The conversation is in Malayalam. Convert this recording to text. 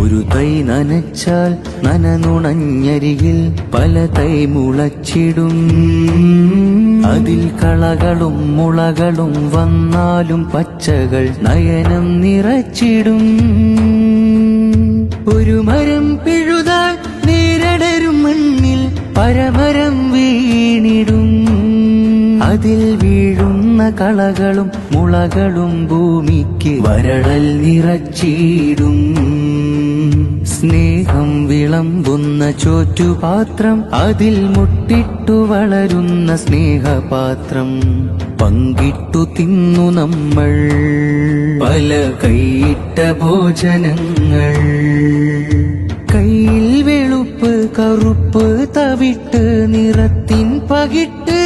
ഒരു തൈ നനച്ചാൽ നനനുണഞ്ഞരികിൽ പല തൈ മുളച്ചിടും. അതിൽ കളകളും മുളകളും വന്നാലും പച്ചകൾ നയനം നിറച്ചിടും. ഒരു മരം പിഴുതാൽ നേരിടരും മണ്ണിൽ പരമരം വീണിടും. അതിൽ വീഴുന്ന കളകളും മുളകളും ഭൂമിക്ക് വരടൽ നിറച്ചിടും. സ്നേഹം വിളമ്പുന്ന ചോറ്റുപാത്രം, അതിൽ മുട്ടിട്ടു വളരുന്ന സ്നേഹപാത്രം. പങ്കിട്ടു തിന്നു നമ്മൾ പല കൈയിട്ട ഭോജനങ്ങൾ. കയ്യിൽ വെളുപ്പ് കറുപ്പ് തവിട്ട് നിറത്തിൻ പകിട്ട്